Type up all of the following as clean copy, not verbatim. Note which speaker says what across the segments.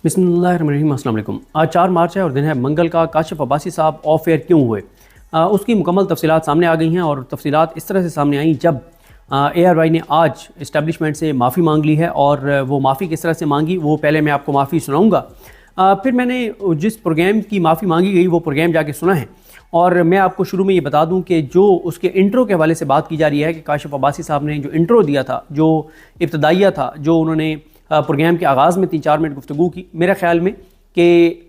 Speaker 1: बिस्मिल्लाहिर्रहमानिर्रहीम, अस्सलाम वालेकुम। आज 4 मार्च है और दिन है मंगल का। काशिफ अब्बासी साहब ऑफ एयर क्यों हुए, उसकी मुकम्मल तफसीलात सामने आ गई हैं और तफसीलात इस तरह से सामने आई जब ARY ने आज इस्टेब्लिशमेंट से माफ़ी मांग ली है। और वो माफ़ी किस तरह से मांगी वो पहले मैं आपको माफ़ी सुनाऊँगा, फिर मैंने जिस प्रोग्राम की माफ़ी मांगी गई वो प्रोग्राम जाके सुना है। और मैं आपको शुरू में ये बता दूं कि जो उसके इंट्रो के हवाले से बात की जा रही है कि काशिफ अब्बासी साहब ने जो इंट्रो दिया था, जो इब्तदाइया था, जो उन्होंने प्रोग्राम के आगाज़ में 3-4 मिनट गुफ्तगू की, मेरे ख्याल में कि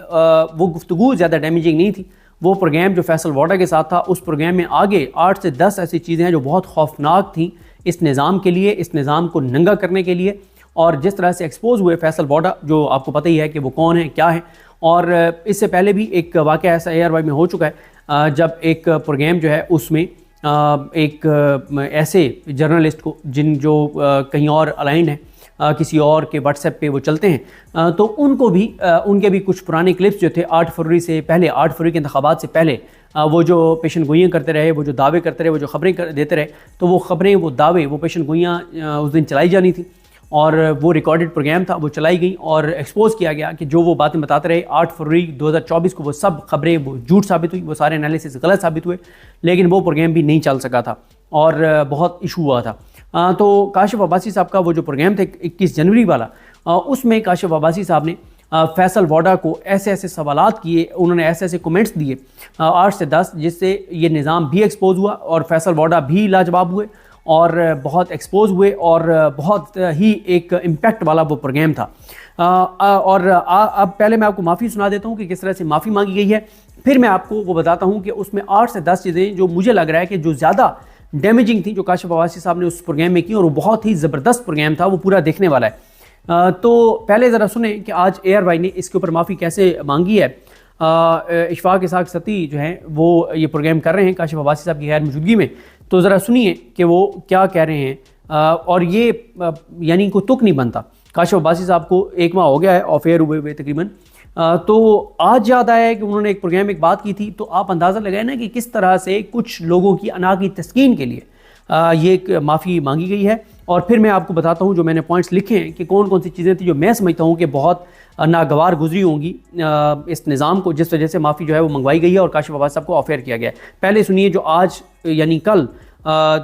Speaker 1: वो गुफ्तगू ज़्यादा डैमेजिंग नहीं थी। वो प्रोग्राम जो फैसल वाडा के साथ था, उस प्रोग्राम में आगे 8 से 10 ऐसी चीज़ें हैं जो बहुत खौफनाक थी इस निज़ाम के लिए, इस निज़ाम को नंगा करने के लिए। और जिस तरह से एक्सपोज हुए फैसल वाडा, जो आपको पता ही है कि वो कौन है, क्या है। और इससे पहले भी एक वाक़या ऐसा ARY में हो चुका है जब एक प्रोग्राम जो है उसमें एक ऐसे जर्नलिस्ट को जो कहीं और अलाइंड है, किसी और के व्हाट्सएप पे वो चलते हैं, तो उनको भी उनके भी कुछ पुराने क्लिप्स जो थे 8 फरवरी से पहले, 8 फरवरी के इंतखाबात से पहले, वो जो पेशन गोइयाँ करते रहे, वो जो दावे करते रहे, वो जो खबरें देते रहे, तो वो खबरें, वो दावे, वो पेशन गोइयाँ उस दिन चलाई जानी थी और वो रिकॉर्डेड प्रोग्राम था, वो चलाई गई और एक्सपोज किया गया कि जो वो बातें बताते रहे 8 फरवरी 2024 को वो सब खबरें वो झूठ साबित हुई, वो सारे एनालिसिस गलत साबित हुए। लेकिन वो प्रोग्राम भी नहीं चल सका था और बहुत इशू हुआ था। तो काशिफ अब्बासी साहब का वो जो प्रोग्राम था 21 जनवरी वाला, उसमें काशिफ अब्बासी साहब ने फैसल वाडा को ऐसे ऐसे सवालात किए, उन्होंने ऐसे ऐसे कमेंट्स दिए 8 से 10, जिससे ये निज़ाम भी एक्सपोज हुआ और फैसल वाडा भी लाजवाब हुए और बहुत एक्सपोज हुए और बहुत ही एक इम्पैक्ट वाला वो प्रोग्राम था। और अब पहले मैं आपको माफ़ी सुना देता हूँ कि किस तरह से माफ़ी मांगी गई है, फिर मैं आपको वो बताता हूँ कि उसमें 8 से 10 चीज़ें जो मुझे लग रहा है कि जो ज़्यादा डैमेजिंग थी जो काशिफ अब्बासी साहब ने उस प्रोग्राम में की, और वो बहुत ही ज़बरदस्त प्रोग्राम था, वो पूरा देखने वाला है। तो पहले ज़रा सुने कि आज ARY ने इसके ऊपर माफ़ी कैसे मांगी है। इशफाक इसाक सती जो हैं वो ये प्रोग्राम कर रहे हैं काशिफ अब्बासी साहब की गैर मौजूदगी में, तो ज़रा सुनिए कि वो क्या कह रहे हैं। और ये यानी कोई तुक नहीं बनता, काशिफ अब्बासी साहब को 1 माह हो गया है ऑफ एयर हुए तकरीबन। तो आज याद आया है कि उन्होंने एक प्रोग्राम में एक बात की थी, तो आप अंदाज़ा लगाए ना कि किस तरह से कुछ लोगों की अना की तस्कीन के लिए ये एक माफ़ी मांगी गई है। और फिर मैं आपको बताता हूँ जो मैंने पॉइंट्स लिखे हैं कि कौन कौन सी चीज़ें थी जो मैं समझता हूँ कि बहुत नागवार गुजरी होंगी इस निज़ाम को, जिस वजह से माफ़ी जो है वो मंगवाई गई है और काशिफ अब्बासी साहब को ऑफ एयर किया गया है। पहले सुनिए जो आज यानी कल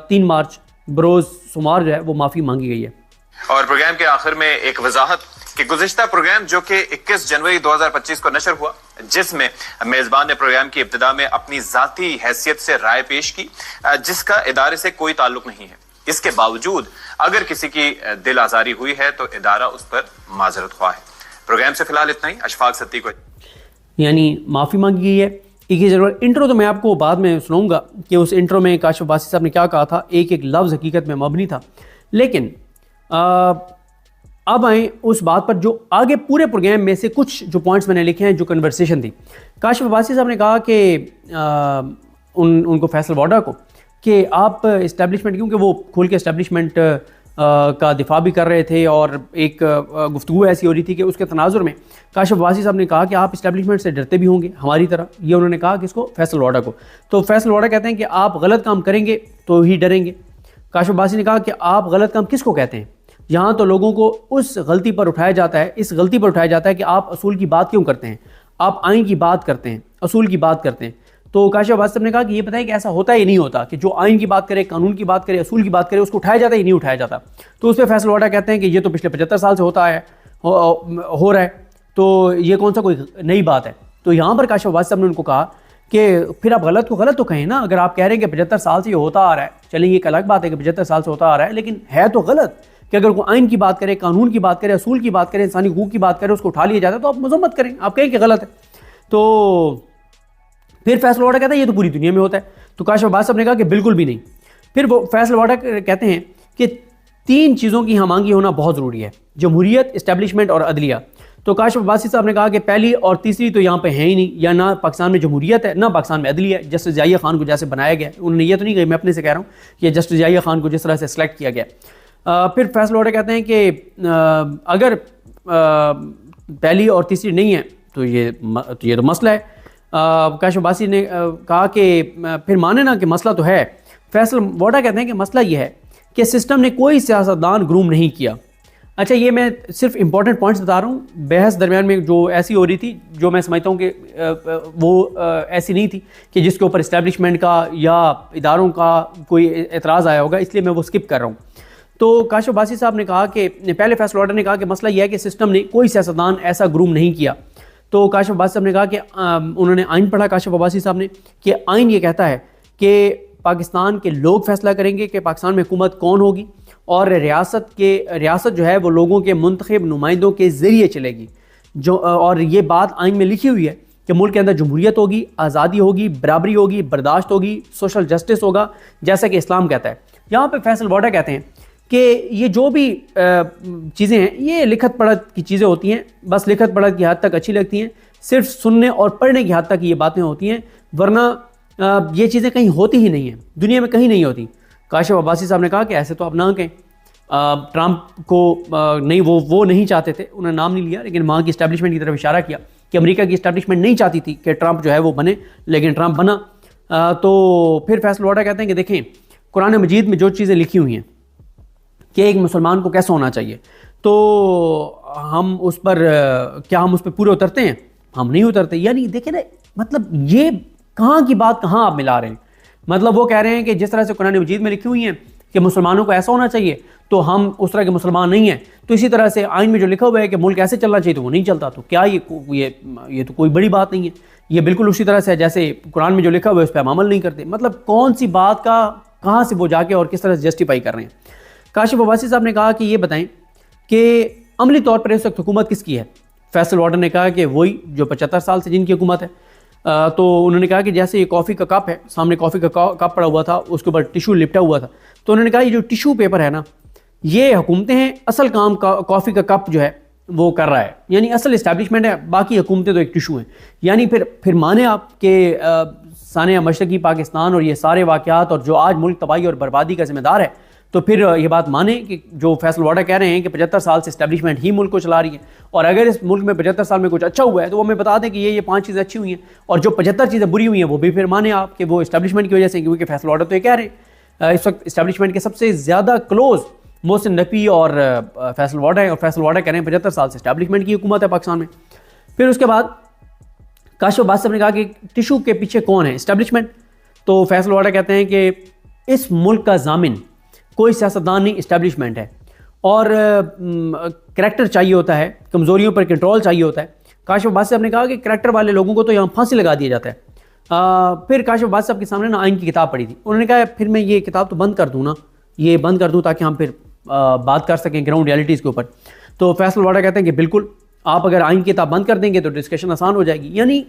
Speaker 1: 3 मार्च बरोज़ सोमवार जो है वो माफ़ी मांगी गई है।
Speaker 2: और प्रोग्राम के आखिर में एक वजाहत कि गुज़िश्ता प्रोग्राम जो कि 21 जनवरी 2025 को नशर हुआ, जिसमें मेज़बान ने प्रोग्राम की इब्तिदा में अपनी ज़ाती हैसियत से राय पेश की, जिसका इदारे से कोई ताल्लुक नहीं है। इसके बावजूद अगर किसी की दिल आज़ारी हुई है तो इदारा उस पर माजरत ख्वाह है। प्रोग्राम से फिलहाल इतना ही। अशफाक सत्ती को
Speaker 1: यानी माफ़ी मांगी गई है। 21 जनवरी इंट्रो तो मैं आपको बाद में सुनाऊंगा कि उस इंट्रो में काशिफ अब्बासी साहब ने क्या कहा था, एक एक लफ्ज़ हकीकत में मबनी था। लेकिन अब आए उस बात पर जो आगे पूरे प्रोग्राम में से कुछ जो पॉइंट्स मैंने लिखे हैं, जो कन्वर्सेशन थी। काशिफ अब्बासी साहब ने कहा कि उनको फैसल वाडा को कि आप इस्टेब्लिशमेंट, क्योंकि वो खोल के इस्टेब्लिशमेंट का दिफा भी कर रहे थे और एक गुफ्तगू ऐसी हो रही थी कि उसके तनाजुर में काशिफ अब्बासी साहब ने कहा कि आप इस्टेब्लिशमेंट से डरते भी होंगे हमारी तरह। ये उन्होंने कहा किसको, फैसल वाडा को। तो फैसल वाडा कहते हैं कि आप गलत काम करेंगे तो ही डरेंगे। काशिफ अब्बासी ने कहा कि आप गलत काम किसको कहते हैं, यहाँ तो लोगों को उस गलती पर उठाया जाता है, इस गलती पर उठाया जाता है कि आप असूल की बात क्यों करते हैं, आप आइन की बात करते हैं, असूल की बात करते हैं। तो काशिफ अब्बासी साहब ने कहा कि ये पता है कि ऐसा होता है, ये नहीं होता कि जो आइन की बात करे, कानून की बात करे, असूल की बात करे, उसको उठाया जाता है, ये नहीं उठाया जाता। तो उस पर फैसल वाडा कहते हैं कि ये तो पिछले 75 साल से होता है, हो रहा है, तो ये कौन सा कोई नई बात है। तो यहाँ पर काशिफ अब्बासी साहब ने उनको कहा कि फिर आप गलत को गलत तो कहें ना, अगर आप कह रहे हैं कि 75 साल से ये होता आ रहा है, चलिए एक अलग बात है कि 75 साल से होता आ रहा है, लेकिन है तो गलत कि अगर कोई आइन की बात करे, कानून की बात करे, असूल की बात करे, इंसानी हुकूक की बात करे, उसको उठा लिया जाता है, तो आप मजम्मत करें, आप कहें कि गलत है। तो फिर फैसल वाडा कहता है ये तो पूरी दुनिया में होता है। तो काशिफ अब्बासी साहब ने कहा कि बिल्कुल भी नहीं। फिर वो फैसल वाडा कहते हैं कि 3 चीज़ों की हमांगी होना बहुत ज़रूरी है, जमहूरियत, इस्टेब्लिशमेंट और अदलिया। तो काशिफ अब्बासी साहब ने कहा कि पहली और तीसरी तो यहाँ पे है ही नहीं, या ना पाकिस्तान में जमहूरियत है ना पाकिस्तान में अदलिया है। जस्टिस ज़िया खान को जैसे बनाया गया, उन्होंने ये तो नहीं कहा, मैं अपने से कह रहा हूँ कि जस्टिस ज़िया खान को जिस तरह से सिलेक्ट किया गया। फिर फैसल वाडा कहते हैं कि अगर पहली और तीसरी नहीं है तो ये तो मसला है। काशिफ अब्बासी ने कहा कि फिर माने ना कि मसला तो है। फैसल वाडा कहते हैं कि मसला ये है कि सिस्टम ने कोई सियासतदान ग्रूम नहीं किया, अच्छा, ये मैं सिर्फ इंपॉर्टेंट पॉइंट्स बता रहा हूँ। बहस दरमियान में जो ऐसी हो रही थी, जो मैं समझता हूँ कि वो ऐसी नहीं थी कि जिसके ऊपर इस्टेब्लिशमेंट का या इदारों का कोई एतराज़ आया होगा, इसलिए मैं वो स्किप कर रहा हूँ। तो काशिफ अब्बासी साहब ने कहा कि पहले फैसल ऑर्डर ने कहा कि मसला यह है कि सिस्टम ने कोई सियासतदान ऐसा ग्रूम नहीं किया। तो काशिफ अब्बासी साहब ने कहा कि उन्होंने आइन पढ़ा, काशिफ अब्बासी साहब ने, कि आइन ये कहता है कि पाकिस्तान के लोग फैसला करेंगे कि पाकिस्तान में हुकूमत कौन होगी, और रियासत जो है वो लोगों के मुंतखब नुमाइंदों के ज़रिए चलेगी। जो और ये बात आइन में लिखी हुई है कि मुल्क के अंदर जमहूरियत होगी, आज़ादी होगी, बराबरी होगी, बर्दाश्त होगी, सोशल जस्टिस होगा, जैसा कि इस्लाम कहता है। यहाँ पे फैसल वोडा कहते हैं कि ये जो भी चीज़ें हैं ये लिखत पढ़त की चीज़ें होती हैं, बस लिखत पढ़त की हद तक अच्छी लगती हैं, सिर्फ सुनने और पढ़ने की हद तक ये बातें होती हैं, वरना ये चीज़ें कहीं होती ही नहीं हैं, दुनिया में कहीं नहीं होती। काशिफ अब्बासी साहब ने कहा कि ऐसे तो आप ना कहें, ट्रंप को नहीं, वो नहीं चाहते थे, उन्होंने नाम नहीं लिया, लेकिन वहाँ की इस्टेब्लिशमेंट की तरफ इशारा किया कि अमेरिका की इस्टेब्लिशमेंट नहीं चाहती थी कि ट्रंप जो है वो बने, लेकिन ट्रंप बना। तो फिर फैसल वोडा कहते हैं कि देखें, कुरान मजीद में जो चीज़ें लिखी हुई हैं कि एक मुसलमान को कैसा होना चाहिए, तो हम उस पर क्या हम उस पर पूरे उतरते हैं? हम नहीं उतरते। यानी देखिए ना, मतलब ये कहाँ की बात कहाँ आप मिला रहे हैं। मतलब वो कह रहे हैं कि जिस तरह से कुरान मजीद में लिखी हुई हैं कि मुसलमानों को ऐसा होना चाहिए, तो हम उस तरह के मुसलमान नहीं हैं। तो इसी तरह से आइन में जो लिखा हुआ है कि मुल्क ऐसे चलना चाहिए, तो वो नहीं चलता। तो क्या ये तो कोई बड़ी बात नहीं है, ये बिल्कुल उसी तरह से है जैसे कुरान में जो लिखा हुआ है उस पर हम अमल नहीं करते। मतलब कौन सी बात का कहाँ से वो जाके और किस तरह से जस्टिफाई कर रहे हैं। काशिफ अब्बासी साहब ने कहा कि ये बताएं कि अमली तौर पर इस वक्त हुकूमत किसकी है। फैसल वोडा ने कहा कि वही जो 75 साल से जिनकी हुकूमत है। तो उन्होंने कहा कि जैसे ये कॉफ़ी का कप है, सामने कॉफ़ी का कप पड़ा हुआ था, उसके ऊपर टिशू लिपटा हुआ था, तो उन्होंने कहा ये जो टिशू पेपर है ना, ये हुकूमतें हैं, असल काम कॉफ़ी का कप जो है वो कर रहा है, यानी असल इस्टेब्लिशमेंट है, बाकी हुकूमतें तो एक टिशू हैं। यानी फिर माने आप कि सानिया मशरकी पाकिस्तान और ये सारे वाक़यात और जो आज मुल्क तबाही और बर्बादी का जिम्मेदार है, तो फिर ये बात माने कि जो फैसल वोडा कह रहे हैं कि 75 साल से इस्टेब्लिशमेंट ही मुल्क को चला रही है, और अगर इस मुल्क में 75 साल में कुछ अच्छा हुआ है तो वो हमें बता दें कि ये 5 चीज़ें अच्छी हुई हैं, और जो 75 चीज़ें बुरी हुई हैं वो भी फिर माने आप कि वो इस्टेब्लिशमेंट की वजह से, क्योंकि फैसल वोडा तो ये कह रहे हैं इस वक्त इस्टेब्लिशमेंट के सबसे ज़्यादा क्लोज मोहसिन नकवी और फैसल वोडा है, और फैसल वोडा कह रहे हैं 75 साल से इस्टेब्लिशमेंट की हुकूमत है पाकिस्तान में। फिर उसके बाद काशिफ अब्बासी साहब ने कहा कि टिशू के पीछे कौन है, इस्टेब्लिशमेंट। तो फैसल वोडा कहते हैं कि इस मुल्क का जामिन कोई सियासतदान नहीं, इस्टेब्लिशमेंट है, और करैक्टर चाहिए होता है, कमज़ोरियों पर कंट्रोल चाहिए होता है। काशिफ अब्बासी साहब ने कहा कि करैक्टर वाले लोगों को तो यहाँ फांसी लगा दिया जाता है। फिर काशिफ अब्बासी साहब के सामने ना आइन की किताब पड़ी थी, उन्होंने कहा फिर मैं ये किताब तो बंद कर दूँ ना, ये बंद कर दूँ ताकि हम फिर बात कर सकें ग्राउंड रियलिटीज़ के ऊपर। तो फैसल वोडा कहते हैं कि बिल्कुल, आप अगर आइन की किताब बंद कर देंगे तो डिस्कशन आसान हो जाएगी। यानी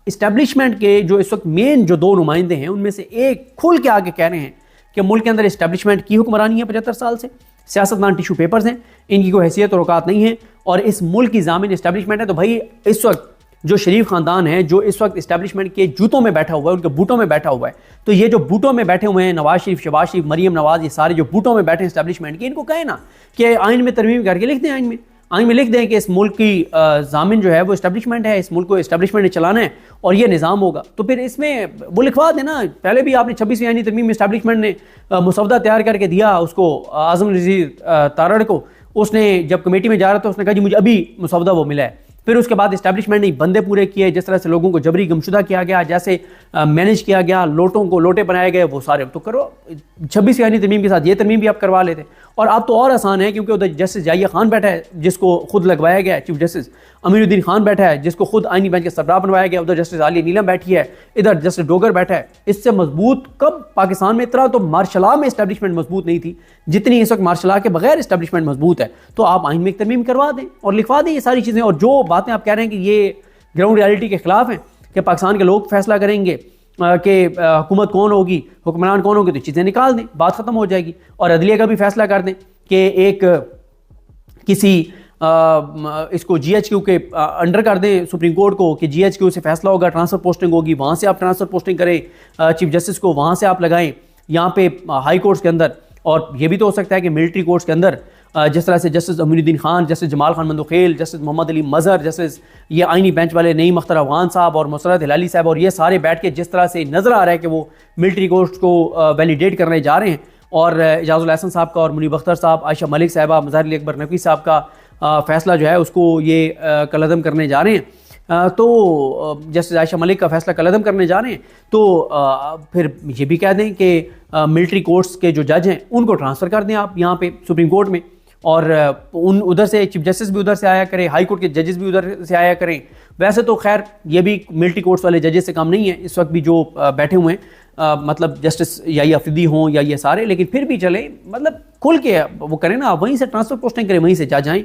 Speaker 1: इस्टेब्लिशमेंट के जो इस वक्त मेन जो 2 नुमाइंदे हैं, उनमें से एक खुल के आगे कह रहे हैं कि मुल्क के अंदर इस्टेब्लिशमेंट की हुक्मरानी है 75 साल से, सियासतदान टिशू पेपर्स हैं, इनकी कोई हैसियत और औकात नहीं है, और इस मुल्क की जामिन इस्टेब्लिशमेंट है। तो भाई इस वक्त जो शरीफ ख़ानदान है, जो इस वक्त इस्टेब्लिशमेंट के जूतों में बैठा हुआ है, उनके बूटों में बैठा हुआ है, तो ये जो बूटों में बैठे हुए हैं, नवाज शरीफ, शहबाज शरीफ, मरीम नवाज, ये सारे जो बूटों में बैठे हैं इस्टेब्लिशमेंट के, इनको कहे ना कि आइन में तरमीम करके लिख दें, आइन में लिख दें कि इस मुल्क की जामिन जो है वो इस्टेब्लिशमेंट है, इस मुल्क को इस्टेब्लिशमेंट ने चलाना है और ये निज़ाम होगा। तो फिर इसमें वो लिखवा देना। पहले भी आपने 26वीं आईनी तरमीम में इस्टेब्लिशमेंट ने मुसवदा तैयार करके दिया उसको, आज़म नज़ीर तारड़ को। उसने जब कमेटी में जा रहा था उसने कहा जी मुझे अभी मुसवदा वो मिला है। फिर उसके बाद इस्टेब्लिशमेंट ने बंदे पूरे किए, जिस तरह से लोगों को जबरी गमशुदा किया गया, जैसे मैनेज किया गया, लोटों को लोटे बनाए गए, वो सारे तो करो। 26वीं आईनी तरमीम के साथ ये तरमीम भी आप करवा लेते। और अब तो और आसान है, क्योंकि उधर जस्टिस जाहिया खान बैठा है जिसको खुद लगवाया गया है, चीफ जस्टिस अमीरुद्दीन खान बैठा है जिसको खुद आईनी बेंच के सरबराह बनवाया गया, उधर जस्टिस आलिया नीलम बैठी है, इधर जस्टिस डोगर बैठा है। इससे मजबूत कब पाकिस्तान में इतना तो मार्शल लॉ में इस्टेब्लिशमेंट मजबूत नहीं थी जितनी इस वक्त मार्शल लॉ के बगैर इस्टेब्लिशमेंट मजबूत है। तो आप आइन में एक तरमीम करवा दें और लिखवा दें ये सारी चीज़ें। और जो बातें आप कह रहे हैं कि ये ग्राउंड रियलिटी के खिलाफ हैं कि पाकिस्तान के लोग फैसला करेंगे कि हुकूमत कौन होगी, हुक्मरान कौन होगी, तो चीज़ें निकाल दें, बात ख़त्म हो जाएगी। और अदलिया का भी फैसला कर दें कि एक किसी इसको GHQ के अंडर कर दें सुप्रीम कोर्ट को कि GHQ से फैसला होगा, ट्रांसफ़र पोस्टिंग होगी, वहाँ से आप ट्रांसफ़र पोस्टिंग करें चीफ जस्टिस को, वहाँ से आप लगाएं यहाँ पे हाई कोर्ट्स के अंदर। और ये भी तो हो सकता है कि मिलिट्री कोर्ट्स के अंदर जिस तरह से justice Amiruddin Khan, justice Jamal Khan Mandokhel, justice Mohammad Ali Mazhar, justice ये आईनी बेंच वाले नईम अख्तर अफगान साहब और मुसरत हिलाली साहब, और ये सारे बैठ के जिस तरह से नज़र आ रहा है कि वो मिलिट्री कोर्ट्स को वैलिडेट करने जा रहे हैं और एजाजुल एहसन साहब का और मुनीब अख्तर साहब, आयशा मलिक साहिबा, मज़ाहिर अली अकबर नकवी साहब का फ़ैसला जो है उसको ये कलअदम करने जा रहे हैं। तो जस्टिस आयशा मलिक का फ़ैसला कलअदम करने जा रहे हैं, तो फिर ये भी कह दें कि मिलिट्री कोर्ट्स के जो जज हैं उनको ट्रांसफ़र कर दें आप यहाँ पे सुप्रीम कोर्ट में, और उधर से चीफ जस्टिस भी उधर से आया करें, हाई कोर्ट के जजेस भी उधर से आया करें। वैसे तो खैर ये भी मिलिट्री कोर्ट्स वाले जजेस से काम नहीं है इस वक्त भी जो बैठे हुए हैं, मतलब जस्टिस या ये अफरीदी हों या ये सारे, लेकिन फिर भी चले, मतलब खुल के वो करें ना, वहीं से ट्रांसफ़र पोस्टिंग करें, वहीं से जज आएँ।